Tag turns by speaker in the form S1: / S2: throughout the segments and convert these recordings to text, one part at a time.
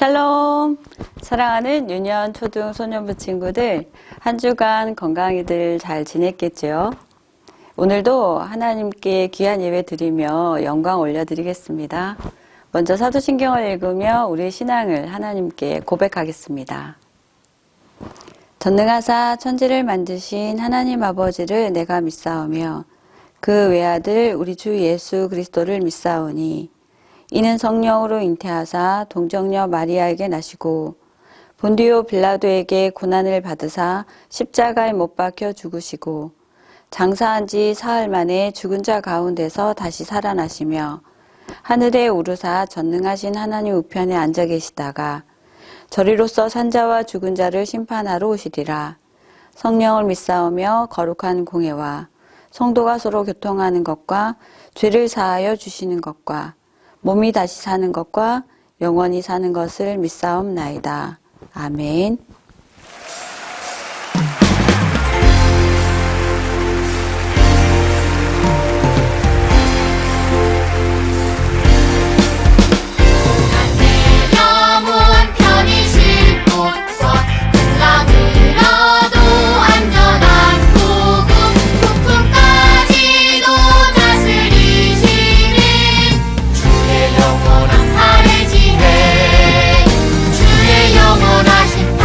S1: 샬롬! 사랑하는 유년 초등 소년부 친구들, 한 주간 건강히들 잘 지냈겠죠? 오늘도 하나님께 귀한 예배 드리며 영광 올려드리겠습니다. 먼저 사도신경을 읽으며 우리의 신앙을 하나님께 고백하겠습니다. 전능하사 천지를 만드신 하나님 아버지를 내가 믿사오며 그 외아들 우리 주 예수 그리스도를 믿사오니 이는 성령으로 잉태하사 동정녀 마리아에게 나시고 본디오 빌라도에게 고난을 받으사 십자가에 못 박혀 죽으시고 장사한 지 사흘 만에 죽은 자 가운데서 다시 살아나시며 하늘에 오르사 전능하신 하나님 우편에 앉아 계시다가 저리로서 산자와 죽은 자를 심판하러 오시리라. 성령을 믿사오며 거룩한 공회와 성도가 서로 교통하는 것과 죄를 사하여 주시는 것과 몸이 다시 사는 것과 영원히 사는 것을 믿사옵나이다. 아멘.
S2: 주의 영원하신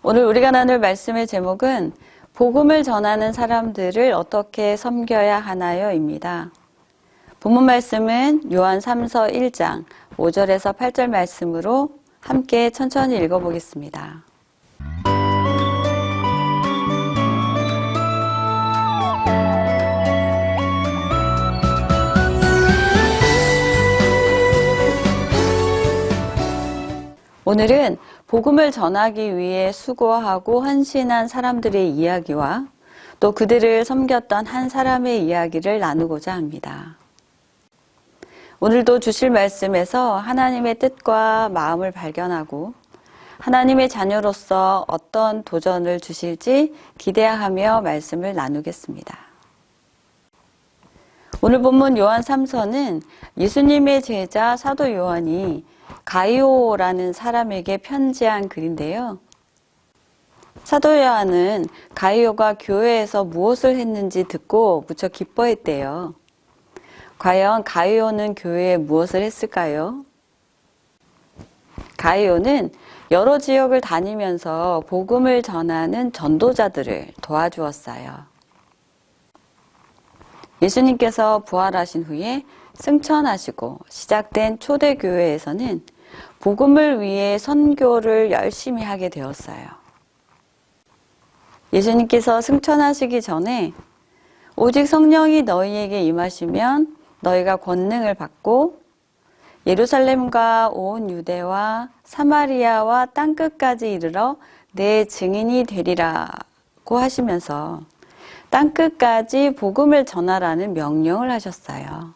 S1: 오늘 우리가 나눌 말씀의 제목은 복음을 전하는 사람들을 어떻게 섬겨야 하나요?입니다. 본문 말씀은 요한 3서 1장 5절에서 8절 말씀으로 함께 천천히 읽어보겠습니다. 오늘은 복음을 전하기 위해 수고하고 헌신한 사람들의 이야기와 또 그들을 섬겼던 한 사람의 이야기를 나누고자 합니다. 오늘도 주실 말씀에서 하나님의 뜻과 마음을 발견하고 하나님의 자녀로서 어떤 도전을 주실지 기대하며 말씀을 나누겠습니다. 오늘 본문 요한 3서는 예수님의 제자 사도 요한이 가이오라는 사람에게 편지한 글인데요. 사도 요한은 가이오가 교회에서 무엇을 했는지 듣고 무척 기뻐했대요. 과연 가이오는 교회에 무엇을 했을까요? 가이오는 여러 지역을 다니면서 복음을 전하는 전도자들을 도와주었어요. 예수님께서 부활하신 후에 승천하시고 시작된 초대교회에서는 복음을 위해 선교를 열심히 하게 되었어요. 예수님께서 승천하시기 전에 오직 성령이 너희에게 임하시면 너희가 권능을 받고 예루살렘과 온 유대와 사마리아와 땅끝까지 이르러 내 증인이 되리라고 하시면서 땅끝까지 복음을 전하라는 명령을 하셨어요.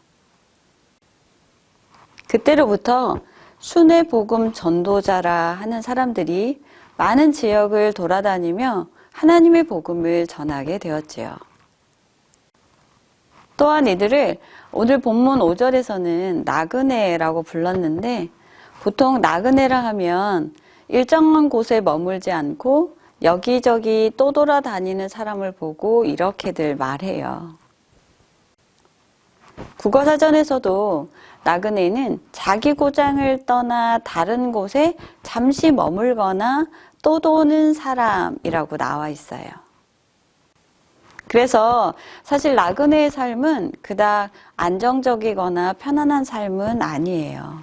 S1: 그때로부터 순회 복음 전도자라 하는 사람들이 많은 지역을 돌아다니며 하나님의 복음을 전하게 되었지요. 또한 이들을 오늘 본문 5절에서는 나그네라고 불렀는데 보통 나그네라 하면 일정한 곳에 머물지 않고 여기저기 또 돌아다니는 사람을 보고 이렇게들 말해요. 국어사전에서도 나그네는 자기 고장을 떠나 다른 곳에 잠시 머물거나 또 도는 사람이라고 나와 있어요. 그래서 사실 나그네의 삶은 그닥 안정적이거나 편안한 삶은 아니에요.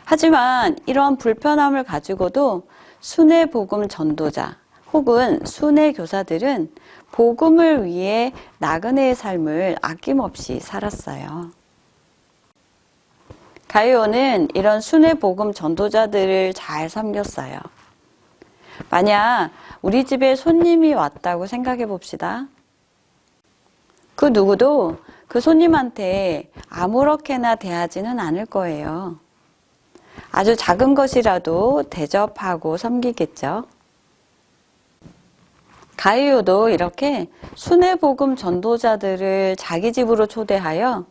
S1: 하지만 이런 불편함을 가지고도 순회 복음 전도자 혹은 순회 교사들은 복음을 위해 나그네의 삶을 아낌없이 살았어요. 가이오는 이런 순회 복음 전도자들을 잘 섬겼어요. 만약 우리 집에 손님이 왔다고 생각해 봅시다. 그 누구도 그 손님한테 아무렇게나 대하지는 않을 거예요. 아주 작은 것이라도 대접하고 섬기겠죠. 가이오도 이렇게 순회 복음 전도자들을 자기 집으로 초대하여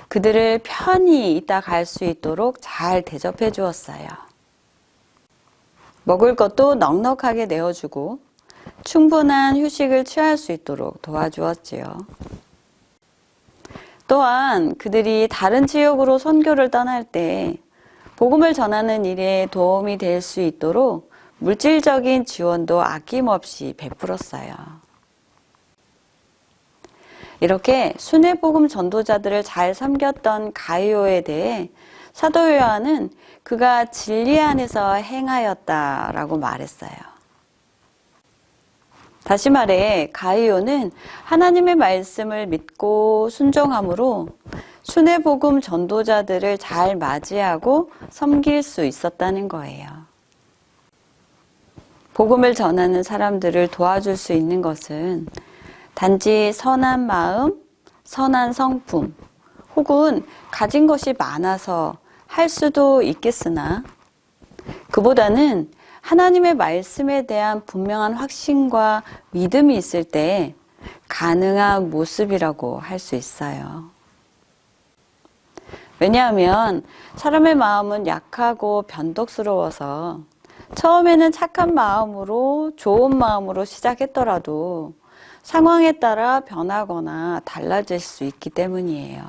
S1: 그들을 편히 있다 갈 수 있도록 잘 대접해 주었어요. 먹을 것도 넉넉하게 내어주고 충분한 휴식을 취할 수 있도록 도와주었지요. 또한 그들이 다른 지역으로 선교를 떠날 때 복음을 전하는 일에 도움이 될 수 있도록 물질적인 지원도 아낌없이 베풀었어요. 이렇게 순회 복음 전도자들을 잘 섬겼던 가이오에 대해 사도 요한은 그가 진리 안에서 행하였다라고 말했어요. 다시 말해 가이오는 하나님의 말씀을 믿고 순종함으로 순회 복음 전도자들을 잘 맞이하고 섬길 수 있었다는 거예요. 복음을 전하는 사람들을 도와줄 수 있는 것은 단지 선한 마음, 선한 성품, 혹은 가진 것이 많아서 할 수도 있겠으나 그보다는 하나님의 말씀에 대한 분명한 확신과 믿음이 있을 때 가능한 모습이라고 할 수 있어요. 왜냐하면 사람의 마음은 약하고 변덕스러워서 처음에는 착한 마음으로 좋은 마음으로 시작했더라도 상황에 따라 변하거나 달라질 수 있기 때문이에요.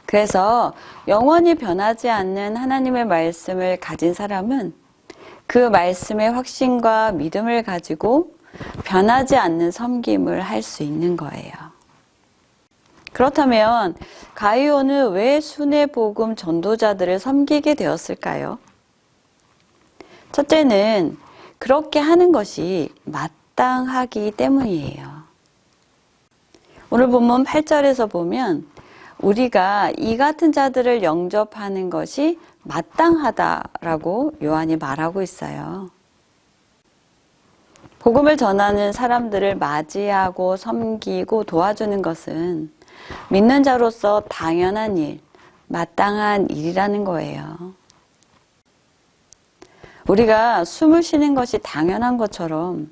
S1: 그래서 영원히 변하지 않는 하나님의 말씀을 가진 사람은 그 말씀의 확신과 믿음을 가지고 변하지 않는 섬김을 할 수 있는 거예요. 그렇다면 가이오는 왜 순회 복음 전도자들을 섬기게 되었을까요? 첫째는 그렇게 하는 것이 마땅하기 때문이에요. 오늘 본문 8절에서 보면 우리가 이 같은 자들을 영접하는 것이 마땅하다라고 요한이 말하고 있어요. 복음을 전하는 사람들을 맞이하고 섬기고 도와주는 것은 믿는 자로서 당연한 일, 마땅한 일이라는 거예요. 우리가 숨을 쉬는 것이 당연한 것처럼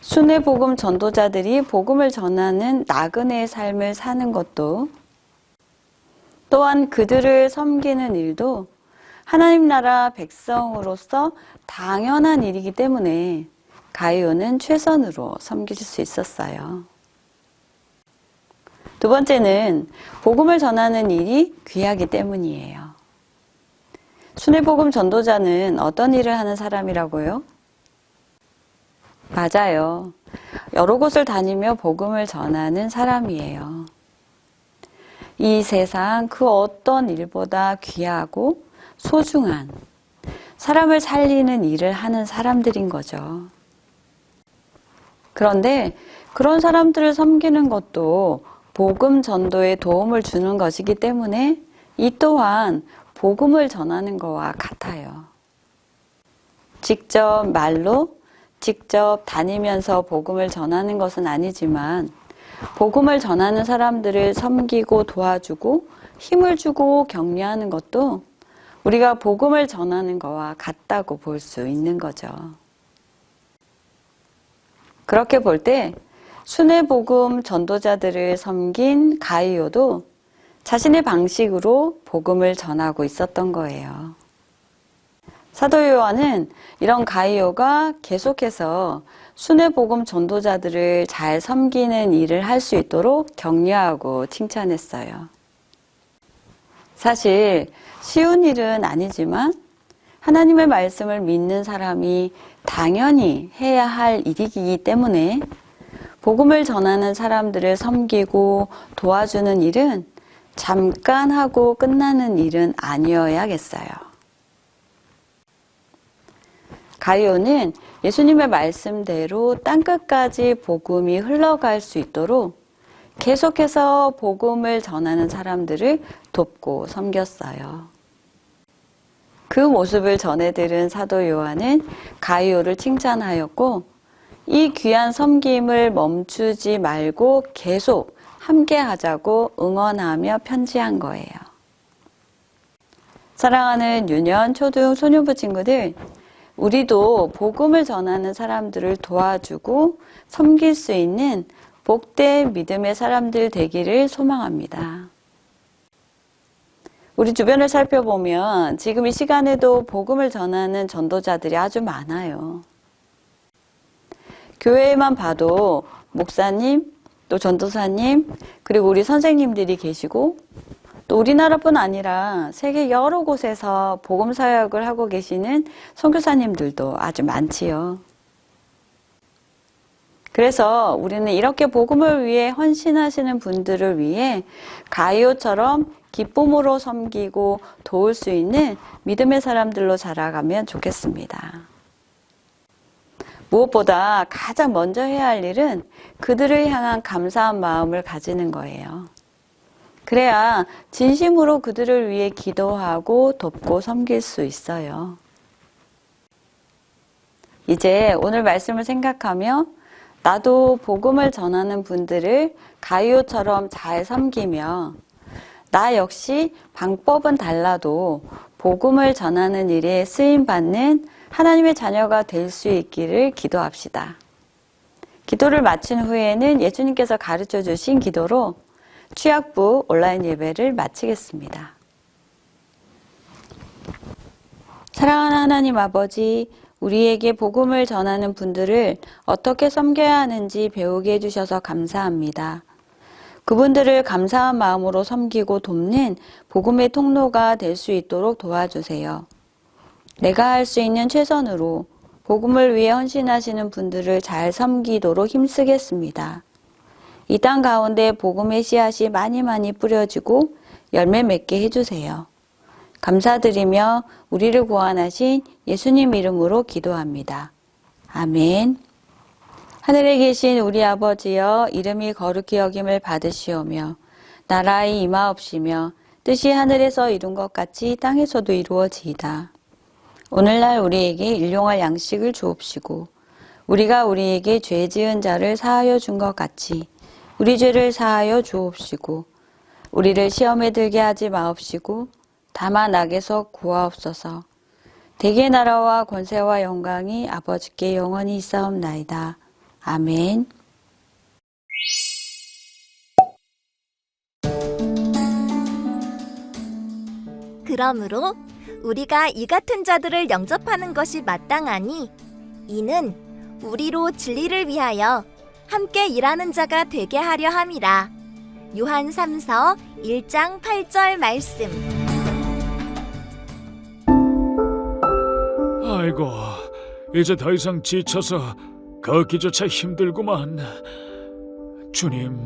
S1: 순회 복음 전도자들이 복음을 전하는 나그네의 삶을 사는 것도, 또한 그들을 섬기는 일도 하나님 나라 백성으로서 당연한 일이기 때문에 가이오는 최선으로 섬길 수 있었어요. 두 번째는 복음을 전하는 일이 귀하기 때문이에요. 순회 복음 전도자는 어떤 일을 하는 사람이라고요? 맞아요. 여러 곳을 다니며 복음을 전하는 사람이에요. 이 세상 그 어떤 일보다 귀하고 소중한 사람을 살리는 일을 하는 사람들인 거죠. 그런데 그런 사람들을 섬기는 것도 복음 전도에 도움을 주는 것이기 때문에 이 또한 복음을 전하는 것과 같아요. 직접 말로 직접 다니면서 복음을 전하는 것은 아니지만 복음을 전하는 사람들을 섬기고 도와주고 힘을 주고 격려하는 것도 우리가 복음을 전하는 것과 같다고 볼 수 있는 거죠. 그렇게 볼 때 순회 복음 전도자들을 섬긴 가이오도 자신의 방식으로 복음을 전하고 있었던 거예요. 사도 요한은 이런 가이오가 계속해서 순회 복음 전도자들을 잘 섬기는 일을 할 수 있도록 격려하고 칭찬했어요. 사실 쉬운 일은 아니지만 하나님의 말씀을 믿는 사람이 당연히 해야 할 일이기 때문에 복음을 전하는 사람들을 섬기고 도와주는 일은 잠깐 하고 끝나는 일은 아니어야겠어요. 가이오는 예수님의 말씀대로 땅끝까지 복음이 흘러갈 수 있도록 계속해서 복음을 전하는 사람들을 돕고 섬겼어요. 그 모습을 전해들은 사도 요한은 가이오를 칭찬하였고 이 귀한 섬김을 멈추지 말고 계속 함께 하자고 응원하며 편지한 거예요. 사랑하는 유년, 초등, 소년부 친구들, 우리도 복음을 전하는 사람들을 도와주고 섬길 수 있는 복된 믿음의 사람들 되기를 소망합니다. 우리 주변을 살펴보면 지금 이 시간에도 복음을 전하는 전도자들이 아주 많아요. 교회에만 봐도 목사님, 또 전도사님, 그리고 우리 선생님들이 계시고 또 우리나라뿐 아니라 세계 여러 곳에서 복음 사역을 하고 계시는 선교사님들도 아주 많지요. 그래서 우리는 이렇게 복음을 위해 헌신하시는 분들을 위해 가이오처럼 기쁨으로 섬기고 도울 수 있는 믿음의 사람들로 자라가면 좋겠습니다. 무엇보다 가장 먼저 해야 할 일은 그들을 향한 감사한 마음을 가지는 거예요. 그래야 진심으로 그들을 위해 기도하고 돕고 섬길 수 있어요. 이제 오늘 말씀을 생각하며 나도 복음을 전하는 분들을 가이오처럼 잘 섬기며 나 역시 방법은 달라도 복음을 전하는 일에 쓰임받는 하나님의 자녀가 될 수 있기를 기도합시다. 기도를 마친 후에는 예수님께서 가르쳐 주신 기도로 취약부 온라인 예배를 마치겠습니다. 사랑하는 하나님 아버지, 우리에게 복음을 전하는 분들을 어떻게 섬겨야 하는지 배우게 해주셔서 감사합니다. 그분들을 감사한 마음으로 섬기고 돕는 복음의 통로가 될 수 있도록 도와주세요. 내가 할 수 있는 최선으로 복음을 위해 헌신하시는 분들을 잘 섬기도록 힘쓰겠습니다. 이 땅 가운데 복음의 씨앗이 많이 뿌려지고 열매 맺게 해주세요. 감사드리며 우리를 구원하신 예수님 이름으로 기도합니다. 아멘. 하늘에 계신 우리 아버지여, 이름이 거룩히 여김을 받으시오며 나라의 임하옵시며 뜻이 하늘에서 이룬 것 같이 땅에서도 이루어지이다. 오늘날 우리에게 일용할 양식을 주옵시고 우리가 우리에게 죄 지은 자를 사하여 준 것 같이 우리 죄를 사하여 주옵시고 우리를 시험에 들게 하지 마옵시고 다만 악에서 구하옵소서. 대개 나라와 권세와 영광이 아버지께 영원히 있사옵나이다. 아멘.
S2: 그러므로 우리가 이 같은 자들을 영접하는 것이 마땅하니 이는 우리로 진리를 위하여 함께 일하는 자가 되게 하려 함이라. 요한 3서 1장 8절 말씀.
S3: 아이고, 이제 더 이상 지쳐서 걷기조차 힘들구만. 주님,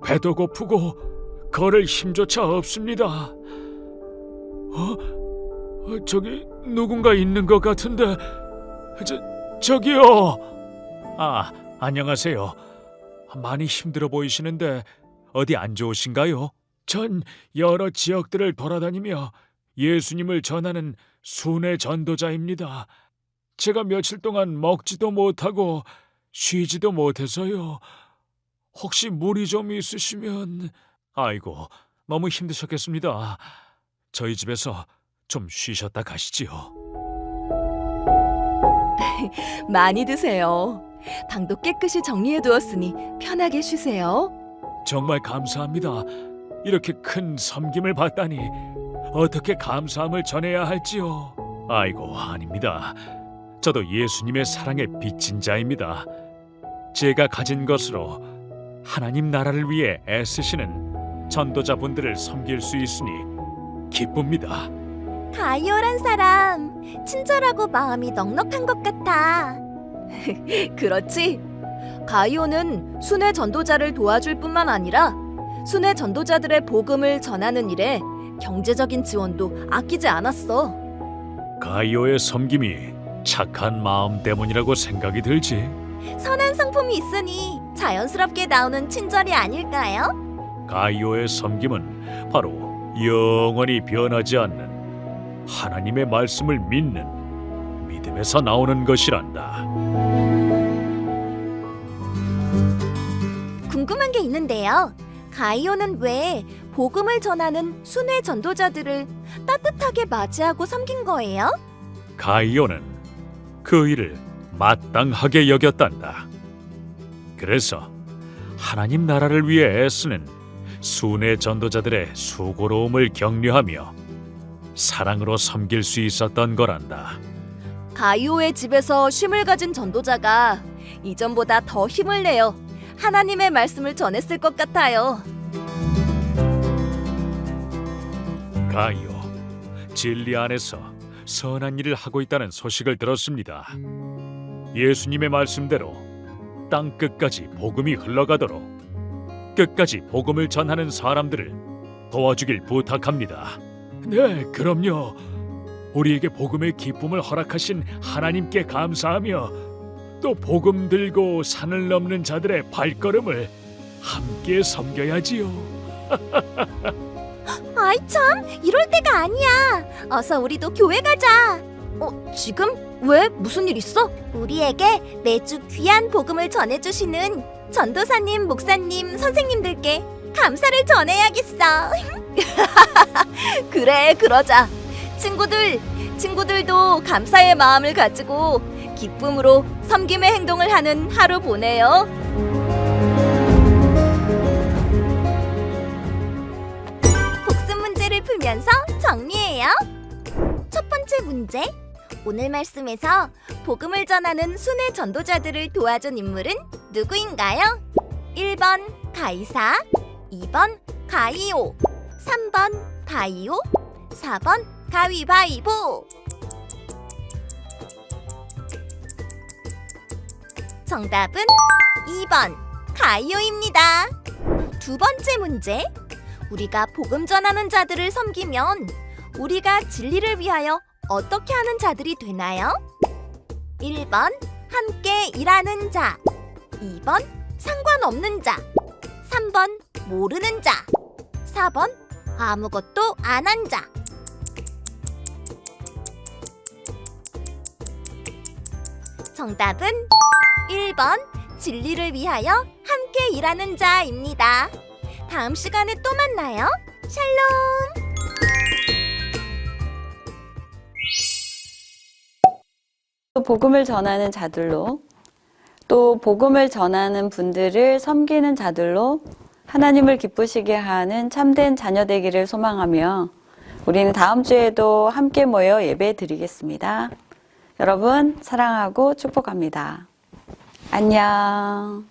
S3: 배도 고프고 걸을 힘조차 없습니다. 저기 누군가 있는 것 같은데. 저기요. 안녕하세요. 많이 힘들어 보이시는데 어디 안 좋으신가요? 전 여러 지역들을 돌아다니며 예수님을 전하는 순회 전도자입니다. 제가 며칠 동안 먹지도 못하고 쉬지도 못해서요. 혹시 물이 좀 있으시면... 아이고, 너무 힘드셨겠습니다. 저희 집에서 좀 쉬셨다 가시지요.
S4: 많이 드세요. 방도 깨끗이 정리해두었으니 편하게 쉬세요.
S3: 정말 감사합니다. 이렇게 큰 섬김을 받다니 어떻게 감사함을 전해야 할지요. 아이고, 아닙니다. 저도 예수님의 사랑에 빚진 자입니다. 제가 가진 것으로 하나님 나라를 위해 애쓰시는 전도자분들을 섬길 수 있으니 기쁩니다.
S2: 가이오란 사람 친절하고 마음이 넉넉한 것 같아.
S4: 그렇지? 가이오는 순회 전도자를 도와줄 뿐만 아니라 순회 전도자들의 복음을 전하는 일에 경제적인 지원도 아끼지 않았어.
S3: 가이오의 섬김이 착한 마음 때문이라고 생각이 들지.
S2: 선한 성품이 있으니 자연스럽게 나오는 친절이 아닐까요?
S3: 가이오의 섬김은 바로 영원히 변하지 않는 하나님의 말씀을 믿는 믿음에서 나오는 것이란다.
S2: 궁금한 게 있는데요. 가이오는 왜 복음을 전하는 순회 전도자들을 따뜻하게 맞이하고 섬긴 거예요?
S3: 가이오는 그 일을 마땅하게 여겼단다. 그래서 하나님 나라를 위해 애쓰는 순회 전도자들의 수고로움을 격려하며 사랑으로 섬길 수 있었던 거란다.
S4: 가이오의 집에서 쉼을 가진 전도자가 이전보다 더 힘을 내어 하나님의 말씀을 전했을 것 같아요.
S3: 가이오, 진리 안에서 선한 일을 하고 있다는 소식을 들었습니다. 예수님의 말씀대로 땅 끝까지 복음이 흘러가도록 끝까지 복음을 전하는 사람들을 도와주길 부탁합니다. 네, 그럼요. 우리에게 복음의 기쁨을 허락하신 하나님께 감사하며 또 복음 들고 산을 넘는 자들의 발걸음을 함께 섬겨야지요.
S2: 아이 참, 이럴 때가 아니야. 어서 우리도 교회 가자.
S4: 지금? 왜? 무슨 일 있어?
S2: 우리에게 매주 귀한 복음을 전해주시는 전도사님, 목사님, 선생님들께 감사를 전해야겠어.
S4: 그래, 그러자. 친구들도 감사의 마음을 가지고 기쁨으로 섬김의 행동을 하는 하루 보내요.
S2: 복습 문제를 풀면서 정리해요. 첫 번째 문제. 오늘 말씀에서 복음을 전하는 순회 전도자들을 도와준 인물은 누구인가요? 1번 가이사, 2번 가이오, 3번 가이오, 4번 가위바위보. 정답은 2번 가이오입니다. 두 번째 문제. 우리가 복음 전하는 자들을 섬기면 우리가 진리를 위하여 어떻게 하는 자들이 되나요? 1번 함께 일하는 자, 2번 상관없는 자, 3번 모르는 자, 4번 아무것도 안 한 자. 정답은 1번 진리를 위하여 함께 일하는 자입니다. 다음 시간에 또 만나요. 샬롬.
S1: 또 복음을 전하는 자들로, 또 복음을 전하는 분들을 섬기는 자들로 하나님을 기쁘시게 하는 참된 자녀 되기를 소망하며 우리는 다음 주에도 함께 모여 예배 드리겠습니다. 여러분 사랑하고 축복합니다. 안녕.